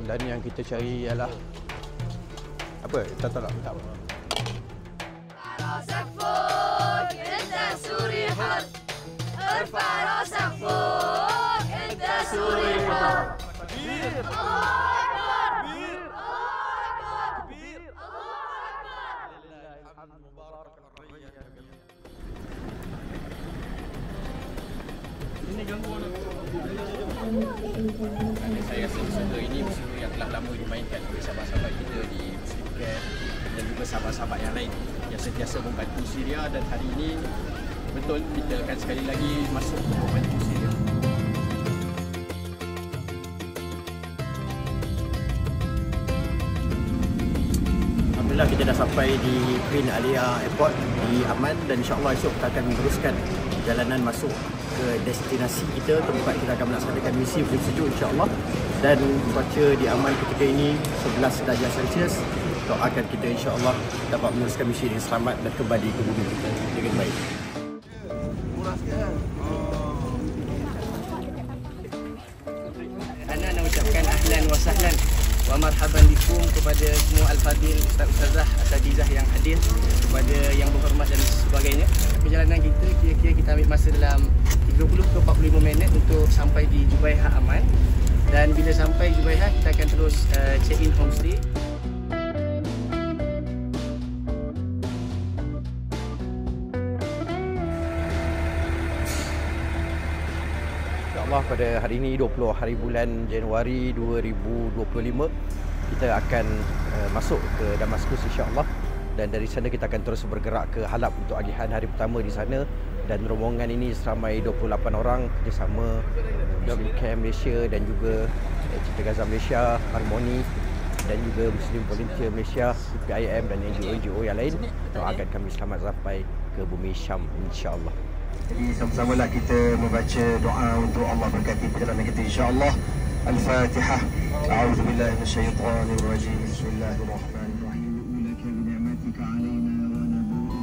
Dan yang kita cari ialah apa? Tak tahu tak apa. راسك فوق انت سوري حر ارفع راسك فوق انت سوري حر كبير الله اكبر كبير الله اكبر كبير الله اكبر لله الحمد مبارك الحريه كبير. Ini gangguan. Saya rasa usaha ini usaha yang telah lama dimainkan oleh sahabat-sahabat kita di Muslim Camp dan juga sahabat-sahabat yang lain yang sentiasa membantu Syria, dan hari ini betul kita akan sekali lagi masuk membantu Syria. Alhamdulillah kita dah sampai di Queen Alia Airport di Amman, dan insyaAllah esok kita akan meneruskan perjalanan masuk ke destinasi kita, tempat kita akan melaksanakan misi musim sejuk insyaAllah. Dan cuaca di Amman ketika ini 11 darjah Celsius. Doakan kita insyaAllah dapat meneruskan misi ini selamat dan kembali ke bumi kita dengan baik. Ana nak ucapkan ahlan wa sahlan wa marhaban bikum kepada semua al-fadil, ustaz-ustazah, asatizah yang hadir, kepada yang berhormat dan sebagainya. Perjalanan kita kira-kira kita ambil masa dalam 30 ke 45 minit untuk sampai di Jubaihah Amman. Dan bila sampai Jubaihah kita akan terus check in homestay. InsyaAllah pada hari ini 20 hari bulan Januari 2025 kita akan masuk ke Damaskus insyaAllah, dan dari sana kita akan terus bergerak ke Halab untuk agihan hari pertama di sana. Dan rombongan ini seramai 28 orang kerjasama WCAM Malaysia dan juga Cinta Gaza Malaysia, Harmoni dan juga Muslim Volunteer Malaysia, PIM dan NGO-NGO yang lain. Doakan kami selamat sampai ke bumi Syam insyaAllah. Jadi sama-samalah kita membaca doa untuk Allah berkati perjalanan kita insya-Allah. Al-Fatihah. A'udzubillahi minasyaitonir rajim. Bismillahirrahmanirrahim. Ulaka bi ni'matika 'alaina wa nabu'u.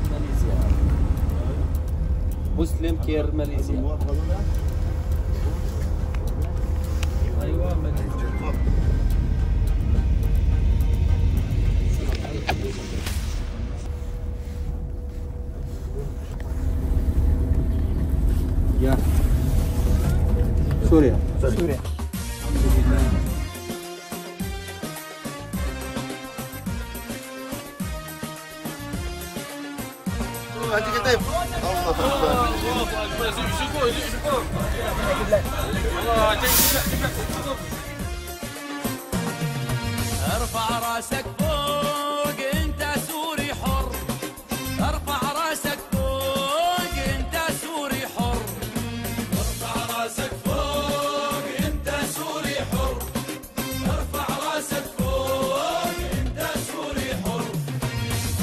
Malaysia. Muslim Care Malaysia. Ya. Suria. Suria. Haji Katim. Allah Akbar. Syukur. Allah syukur. ارفع راسك فوق انت سوري حر ارفع راسك فوق انت سوري حر ارفع راسك فوق انت سوري حر ارفع راسك فوق انت سوري حر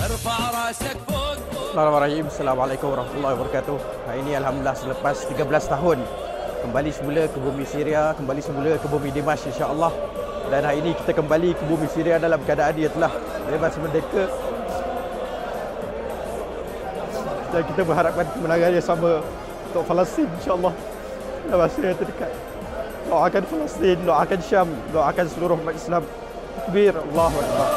ارفع راسك فوق. Bismillahirrahmanirrahim. Assalamualaikum warahmatullahi wabarakatuh. Hari ini alhamdulillah selepas 13 tahun kembali semula ke bumi Syria, kembali semula ke bumi Dimash insya-Allah. Dan hari ini kita kembali ke bumi Syria dalam keadaan dia telah bebas merdeka. Dan kita berharapkan kemenangan yang sama untuk Palestin insya-Allah dalam masa yang terdekat. Doakan Palestin, doakan Syam, doakan seluruh umat Islam. Takbir, Allahu Akbar.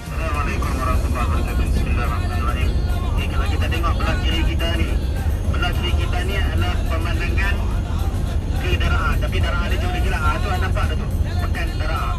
Assalamualaikum warahmatullahi wabarakatuh. Bismillahirrahmanirrahim. Jadi kalau kita tengok belah kiri kita ni adalah pemandangan ke Daraa, tapi Daraa dia jauh lagi lah. Tu nampak dah tu, pekan Daraa.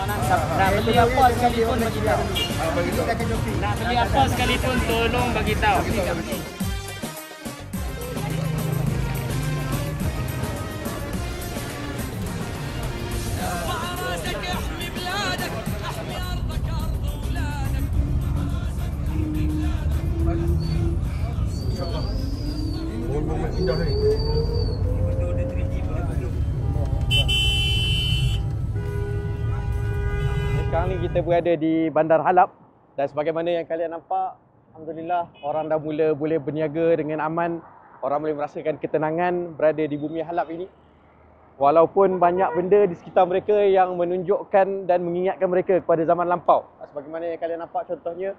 Nak beli apa sekalipun bagi tahu. Nak beli apa sekalipun tolong bagi tahu. Sekarang ni kita berada di Bandar Halab dan sebagaimana yang kalian nampak, alhamdulillah orang dah mula boleh berniaga dengan aman. Orang boleh merasakan ketenangan berada di bumi Halab ini. Walaupun banyak benda di sekitar mereka yang menunjukkan dan mengingatkan mereka kepada zaman lampau. Sebagaimana yang kalian nampak, contohnya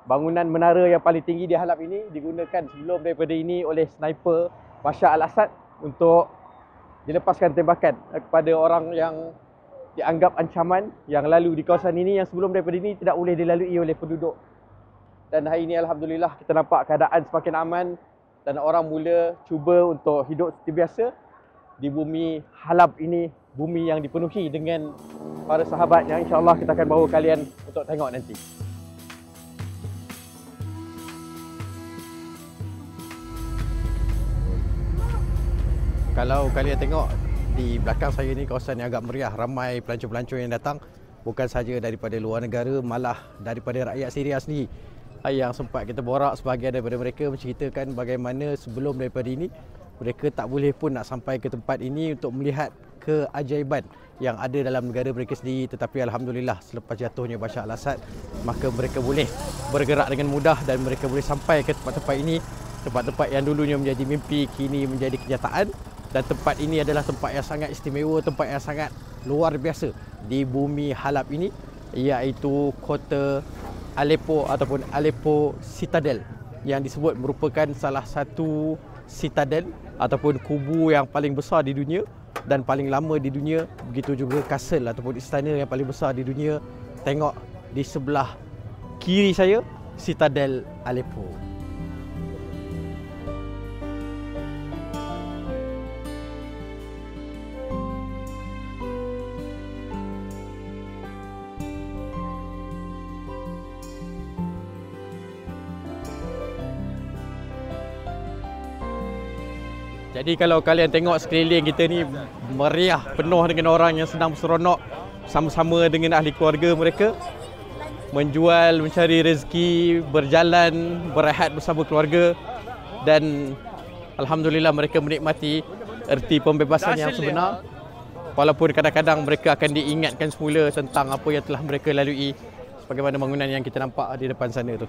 bangunan menara yang paling tinggi di Halab ini digunakan sebelum daripada ini oleh sniper Bashar al-Assad untuk dilepaskan tembakan kepada orang yang dianggap ancaman yang lalu di kawasan ini, yang sebelum daripada ini tidak boleh dilalui oleh penduduk. Dan hari ini alhamdulillah kita nampak keadaan semakin aman dan orang mula cuba untuk hidup seperti biasa di bumi Halab ini, bumi yang dipenuhi dengan para sahabat yang insya-Allah kita akan bawa kalian untuk tengok nanti. Kalau kalian tengok di belakang saya ni, kawasan yang agak meriah, ramai pelancong-pelancong yang datang, bukan sahaja daripada luar negara, malah daripada rakyat Syria sendiri. Yang sempat kita borak, sebahagian daripada mereka menceritakan bagaimana sebelum daripada ini mereka tak boleh pun nak sampai ke tempat ini untuk melihat keajaiban yang ada dalam negara mereka sendiri. Tetapi alhamdulillah selepas jatuhnya Bashar al-Assad, maka mereka boleh bergerak dengan mudah dan mereka boleh sampai ke tempat-tempat ini. Tempat-tempat yang dulunya menjadi mimpi kini menjadi kenyataan. Dan tempat ini adalah tempat yang sangat istimewa, tempat yang sangat luar biasa di bumi Halab ini, iaitu kota Aleppo ataupun Aleppo Citadel, yang disebut merupakan salah satu citadel ataupun kubu yang paling besar di dunia dan paling lama di dunia. Begitu juga kastel ataupun istana yang paling besar di dunia. Tengok di sebelah kiri saya, Citadel Aleppo. Jadi kalau kalian tengok sekeliling kita ni meriah, penuh dengan orang yang sedang berseronok sama-sama dengan ahli keluarga mereka, menjual, mencari rezeki, berjalan, berehat bersama keluarga, dan alhamdulillah mereka menikmati erti pembebasan yang sebenar. Walaupun kadang-kadang mereka akan diingatkan semula tentang apa yang telah mereka lalui, sebagaimana bangunan yang kita nampak di depan sana tu.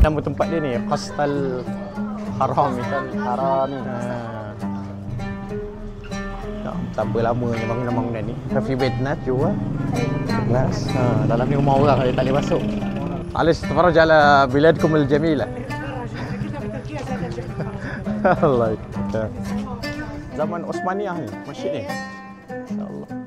Nama tempat dia ni, Qastal Haram ni. Tak berlamanya bangunan-bangunan ni. Cafe Bednat juga. Kelas. Dalam ni rumah orang, dia tak boleh masuk. Alis tafarraj ala biladkum al-jamilah. Allah. Zaman Osmaniyah ni, masjid ni. Insya-Allah.